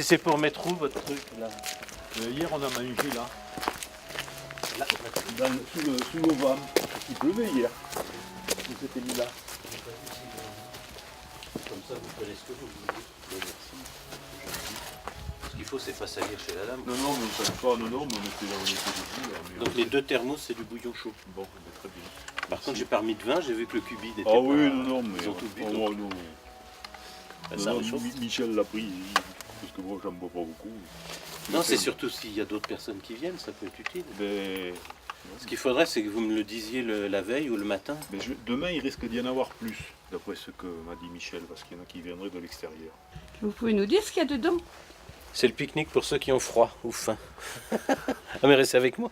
c'est pour mettre où votre truc là? Hier, on a mangé là. Sous nos vannes. Il pleuvait hier. On s'était mis là. Comme ça, vous prenez ce que vous voulez. Merci. Ce qu'il faut, c'est pas salir chez la dame. Non, mais on ne savait pas, mais on était là, on était dessus. Là, mais Donc les 2 thermos, c'est du bouillon chaud. Bon, très bien. Par contre, j'ai pas remis de vin, j'ai vu que le cubide était Ah oui, non, mais. Ils ont tout bu. Oh, non. Ça réchauffe. Michel l'a pris, parce que moi, j'en bois pas beaucoup. Non, c'est surtout s'il y a d'autres personnes qui viennent, ça peut être utile. Mais, Ce qu'il faudrait, c'est que vous me le disiez la veille ou le matin. mais demain, il risque d'y en avoir plus, d'après ce que m'a dit Michel, parce qu'il y en a qui viendraient de l'extérieur. Vous pouvez nous dire ce qu'il y a dedans? C'est le pique-nique pour ceux qui ont froid ou faim. Ah mais restez avec moi.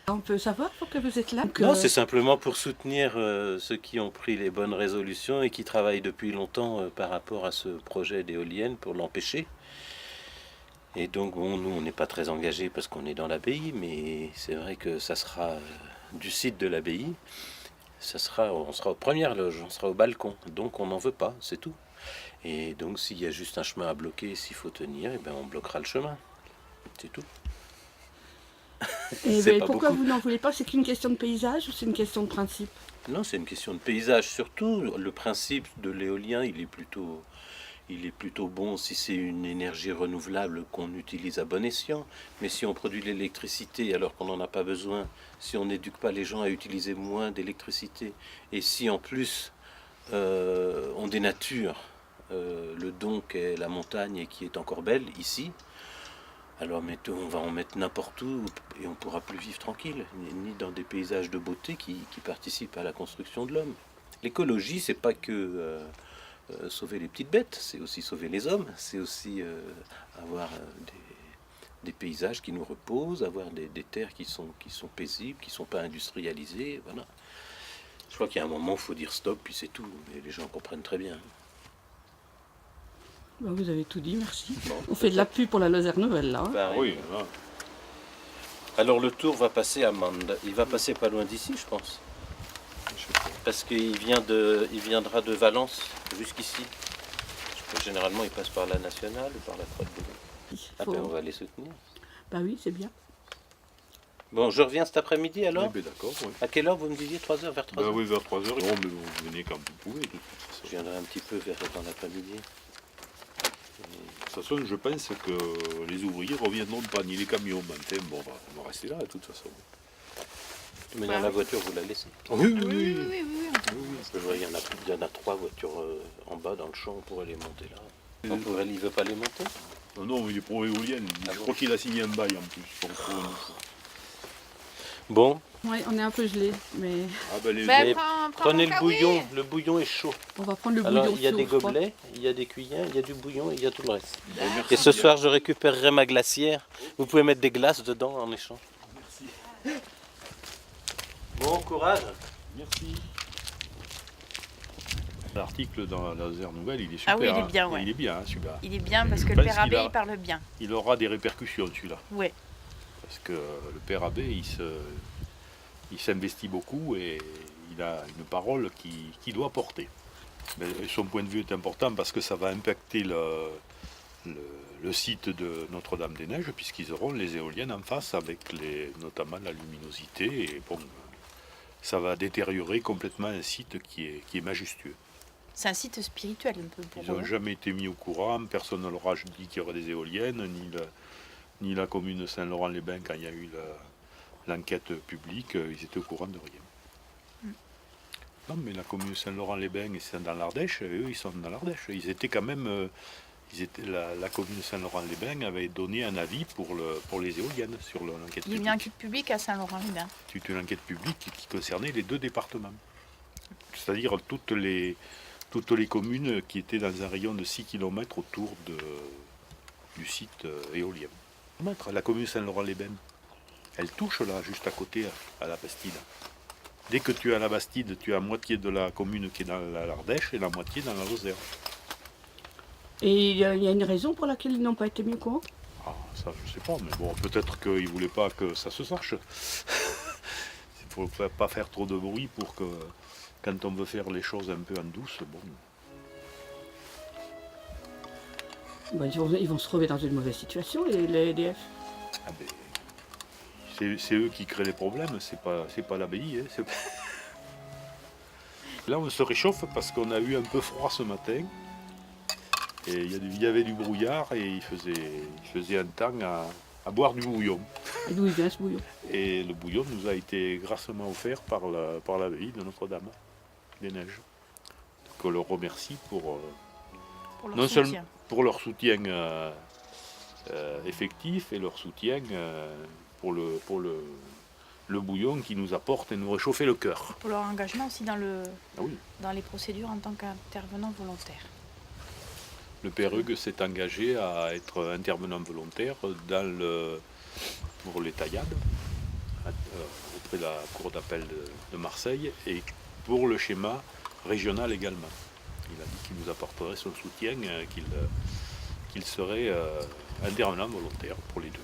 On peut savoir pourquoi vous êtes là? Non, c'est simplement pour soutenir ceux qui ont pris les bonnes résolutions et qui travaillent depuis longtemps par rapport à ce projet d'éolienne pour l'empêcher. Et donc, bon, nous, on n'est pas très engagés parce qu'on est dans l'abbaye, mais c'est vrai que ça sera du site de l'abbaye. On sera aux premières loges, on sera au balcon. Donc, on n'en veut pas, c'est tout. Et donc, s'il y a juste un chemin à bloquer, s'il faut tenir, eh ben, on bloquera le chemin. C'est tout. Et C'est ben, pas pourquoi beaucoup. vous n'en voulez pas? C'est qu'une question de paysage ou c'est une question de principe? Non, c'est une question de paysage surtout. Le principe de l'éolien, il est plutôt bon si c'est une énergie renouvelable qu'on utilise à bon escient. Mais si on produit de l'électricité alors qu'on n'en a pas besoin, si on n'éduque pas les gens à utiliser moins d'électricité, et si en plus on dénature le don qu'est la montagne et qui est encore belle ici, alors on va en mettre n'importe où et on ne pourra plus vivre tranquille, ni dans des paysages de beauté qui participent à la construction de l'homme. L'écologie, c'est pas que sauver les petites bêtes, c'est aussi sauver les hommes, c'est aussi avoir des paysages qui nous reposent, avoir des terres qui sont paisibles, qui ne sont pas industrialisées. Voilà. Je crois qu'il y a un moment où il faut dire stop, puis c'est tout, mais les gens comprennent très bien. Ben, vous avez tout dit, merci. Bon. On fait de la pub pour la Lozère Nouvelle, là. Hein. Pareil. Oui, là. Alors le tour va passer à Mende. Il va passer pas loin d'ici, je pense. Parce qu'il viendra de Valence jusqu'ici. Généralement, il passe par la nationale ou par la Croix de Boulogne. Ah ben, on va les soutenir. Bah oui, c'est bien. Bon, je reviens cet après-midi alors. Eh ben, d'accord, oui. À quelle heure vous me disiez? 3h, vers 3h? Ben oui, vers 3h. Non, mais vous venez quand vous pouvez, de toute façon. Je viendrai un petit peu dans l'après-midi. De toute façon, je pense que les ouvriers reviendront pas, ni les camions. Ben, enfin, bon, on va rester là, de toute façon. Mais dans la voiture, vous la laissez. Oui. Parce que je vois, il y en a 3 voitures en bas dans le champ, on pourrait les monter là. Il ne veut pas les monter? Non, il est pro éolienne. Je crois qu'il a signé un bail en plus. Bon, Ouais, on est un peu gelé, mais Ah ben les... Mais Prends prenez mon le kawaii. bouillon. Le bouillon est chaud. on va prendre le Alors, bouillon il y a chaud, des je crois. gobelets, il y a des cuillères, il y a du bouillon et il y a tout le reste. Ben, merci Et ce bien. soir, je récupérerai ma glacière. Vous pouvez mettre des glaces dedans en échange. Merci. Bon, courage. Merci. L'article dans la Lozère Nouvelle, il est super. Ah oui, il est hein. bien, ouais. Il est bien, hein, celui-là. Il est bien parce que Je le pense père qu'il Abbé, a- il parle bien. Il aura des répercussions, celui-là. Ouais. Parce que le père Abbé, il s'investit beaucoup et il a une parole qui doit porter. Mais son point de vue est important parce que ça va impacter le site de Notre-Dame-des-Neiges, puisqu'ils auront les éoliennes en face avec notamment la luminosité. Et bon, ça va détériorer complètement un site qui est majestueux. C'est un site spirituel un peu pour Ils n'ont eux. jamais été mis au courant, personne ne leur a dit qu'il y aurait des éoliennes, ni la commune de Saint-Laurent-les-Bains quand il y a eu l'enquête publique, ils étaient au courant de rien. Non, mais la commune de Saint-Laurent-les-Bains, c'est dans l'Ardèche, et eux, ils sont dans l'Ardèche. Ils étaient quand même... la commune de Saint-Laurent-les-Bains avait donné un avis pour les éoliennes sur l'enquête Il y a publique. une enquête publique à Saint-Laurent-les-Bains. C'était une enquête publique qui concernait les 2 départements. C'est-à-dire toutes les communes qui étaient dans un rayon de 6 km autour du site éolien. La commune de Saint-Laurent-les-Bains, elle touche là, juste à côté, à la Bastide. Dès que tu es à la Bastide, tu as la moitié de la commune qui est dans l'Ardèche et la moitié dans la Lozère. Et il y a une raison pour laquelle ils n'ont pas été mis au courant? Ah, ça, je sais pas, mais bon, peut-être qu'ils ne voulaient pas que ça se sache. Il ne faut pas faire trop de bruit pour que, quand on veut faire les choses un peu en douce, bon. Ben, ils vont se trouver dans une mauvaise situation, les EDF. Ah ben, c'est eux qui créent les problèmes, c'est pas l'abbaye. Hein, Là, on se réchauffe parce qu'on a eu un peu froid ce matin. Et il y avait du brouillard et il faisait un temps à boire du bouillon. Et d'où il vient ce bouillon? Et le bouillon nous a été grassement offert par l'abbaye de Notre-Dame des Neiges. Donc on leur remercie pour Pour non leur seulement soutien. pour leur soutien effectif et leur soutien pour le bouillon qui nous apporte et nous réchauffer le cœur. Pour leur engagement aussi Ah oui. dans les procédures en tant qu'intervenant volontaire. Le Père Hugues s'est engagé à être intervenant volontaire pour les taillades auprès de la cour d'appel de Marseille et pour le schéma régional également. Il a dit qu'il nous apporterait son soutien, qu'il serait intervenant volontaire pour les deux.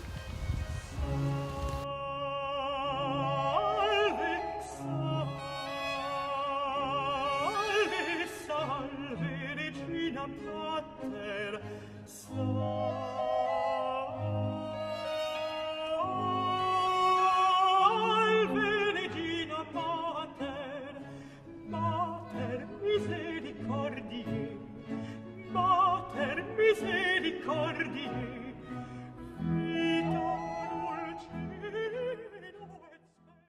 Mater misericordiae,